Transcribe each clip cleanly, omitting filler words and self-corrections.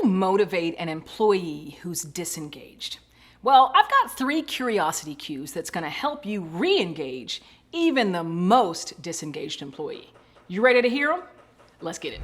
you motivate an employee who's disengaged? Well, I've got 3 curiosity cues that's going to help you re-engage even the most disengaged employee. You ready to hear them? Let's get it.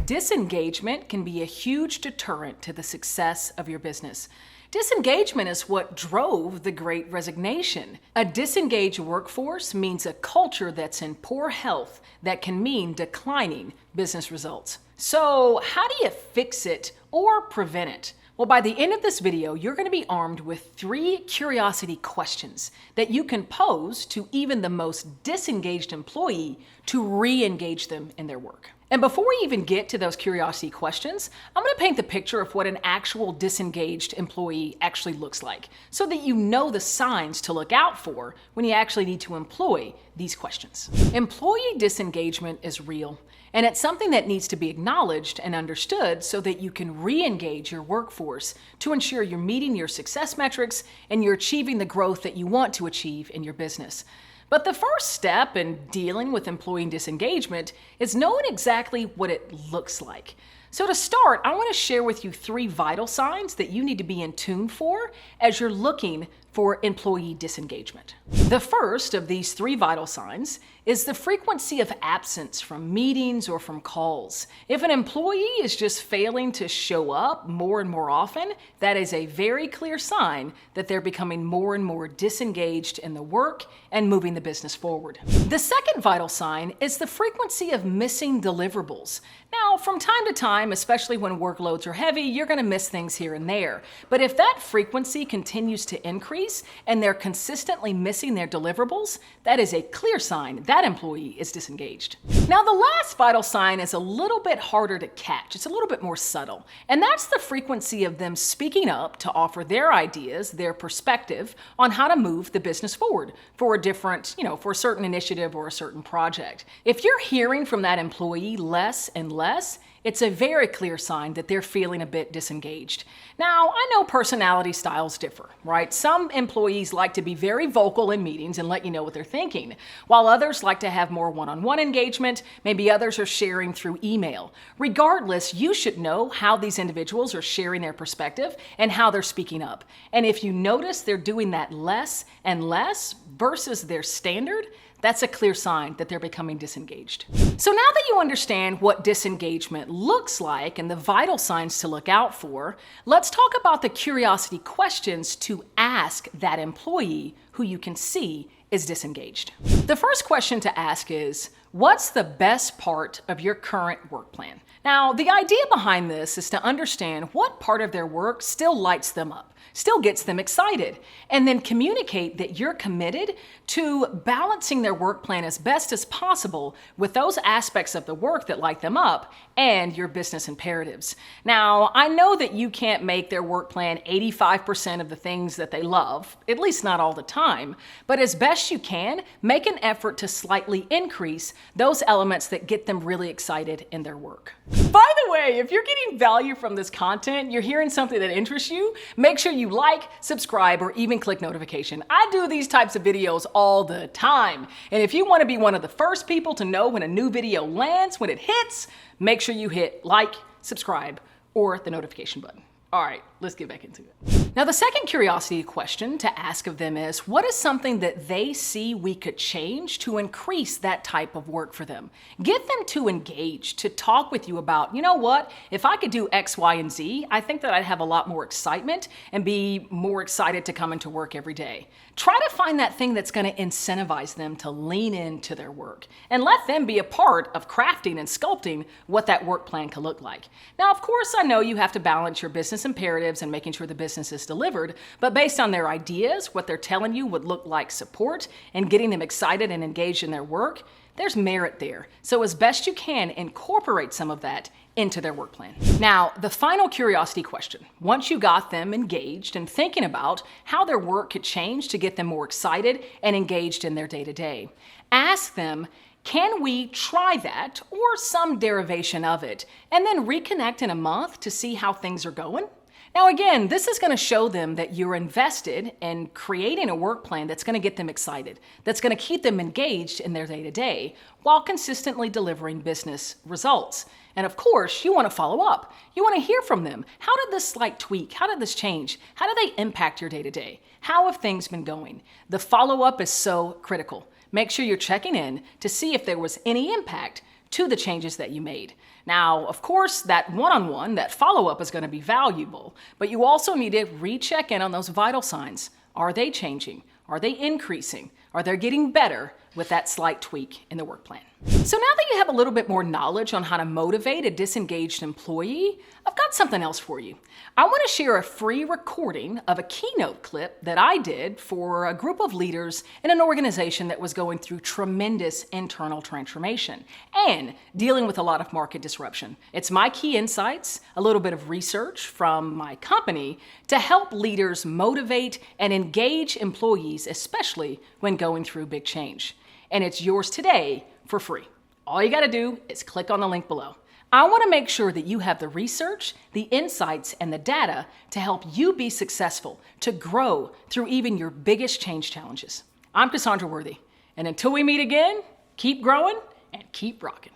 Disengagement can be a huge deterrent to the success of your business. Disengagement is what drove the Great Resignation. A disengaged workforce means a culture that's in poor health that can mean declining business results. So, how do you fix it or prevent it? Well, by the end of this video, you're going to be armed with 3 curiosity questions that you can pose to even the most disengaged employee to re-engage them in their work. And before we even get to those curiosity questions, I'm going to paint the picture of what an actual disengaged employee actually looks like, so that you know the signs to look out for when you actually need to employ these questions. Employee disengagement is real, and it's something that needs to be acknowledged and understood so that you can re-engage your workforce to ensure you're meeting your success metrics and you're achieving the growth that you want to achieve in your business. But the first step in dealing with employee disengagement is knowing exactly what it looks like. So to start, I want to share with you 3 vital signs that you need to be in tune for as you're looking for employee disengagement. The first of these 3 vital signs is the frequency of absence from meetings or from calls. If an employee is just failing to show up more and more often, that is a very clear sign that they're becoming more and more disengaged in the work and moving the business forward. The second vital sign is the frequency of missing deliverables. Now, from time to time, especially when workloads are heavy, you're going to miss things here and there. But if that frequency continues to increase and they're consistently missing their deliverables, that is a clear sign that employee is disengaged. Now, the last vital sign is a little bit harder to catch. It's a little bit more subtle. And that's the frequency of them speaking up to offer their ideas, their perspective on how to move the business forward for for a certain initiative or a certain project. If you're hearing from that employee less and less, it's a very clear sign that they're feeling a bit disengaged. Now, I know personality styles differ, right? Some employees like to be very vocal in meetings and let you know what they're thinking, while others like to have more one-on-one engagement. Maybe others are sharing through email. Regardless, you should know how these individuals are sharing their perspective and how they're speaking up. And if you notice they're doing that less and less versus their standard, that's a clear sign that they're becoming disengaged. So now that you understand what disengagement looks like and the vital signs to look out for, let's talk about the curiosity questions to ask that employee who you can see is disengaged. The first question to ask is, what's the best part of your current work plan? Now, the idea behind this is to understand what part of their work still lights them up, still gets them excited, and then communicate that you're committed to balancing their work plan as best as possible with those aspects of the work that light them up and your business imperatives. Now, I know that you can't make their work plan 85% of the things that they love, at least not all the time, but as best you can, make an effort to slightly increase those elements that get them really excited in their work. By the way, if you're getting value from this content, you're hearing something that interests you, make sure you like, subscribe, or even click notification. I do these types of videos all the time. And if you want to be one of the first people to know when a new video lands, when it hits, make sure you hit like, subscribe, or the notification button. All right, let's get back into it. Now, the second curiosity question to ask of them is, what is something that they see we could change to increase that type of work for them? Get them to engage, to talk with you about, you know what, if I could do X, Y, and Z, I think that I'd have a lot more excitement and be more excited to come into work every day. Try to find that thing that's going to incentivize them to lean into their work and let them be a part of crafting and sculpting what that work plan could look like. Now, of course, I know you have to balance your business imperatives and making sure the business is delivered, but based on their ideas, what they're telling you would look like support and getting them excited and engaged in their work, there's merit there. So as best you can, incorporate some of that into their work plan. Now, the final curiosity question, once you got them engaged and thinking about how their work could change to get them more excited and engaged in their day-to-day, ask them, can we try that or some derivation of it and then reconnect in a month to see how things are going? Now again, this is going to show them that you're invested in creating a work plan that's going to get them excited, that's going to keep them engaged in their day-to-day, while consistently delivering business results. And of course, you want to follow up. You want to hear from them. How did this slight tweak? How did this change? How do they impact your day-to-day? How have things been going? The follow-up is so critical. Make sure you're checking in to see if there was any impact to the changes that you made. Now, of course, that one-on-one, that follow-up is going to be valuable, but you also need to recheck in on those vital signs. Are they changing? Are they increasing? Are they getting better with that slight tweak in the work plan? So now that you have a little bit more knowledge on how to motivate a disengaged employee, I've got something else for you. I want to share a free recording of a keynote clip that I did for a group of leaders in an organization that was going through tremendous internal transformation and dealing with a lot of market disruption. It's my key insights, a little bit of research from my company to help leaders motivate and engage employees, especially when going through big change. And it's yours today for free. All you got to do is click on the link below. I want to make sure that you have the research, the insights, and the data to help you be successful, to grow through even your biggest change challenges. I'm Cassandra Worthy, and until we meet again, keep growing and keep rocking.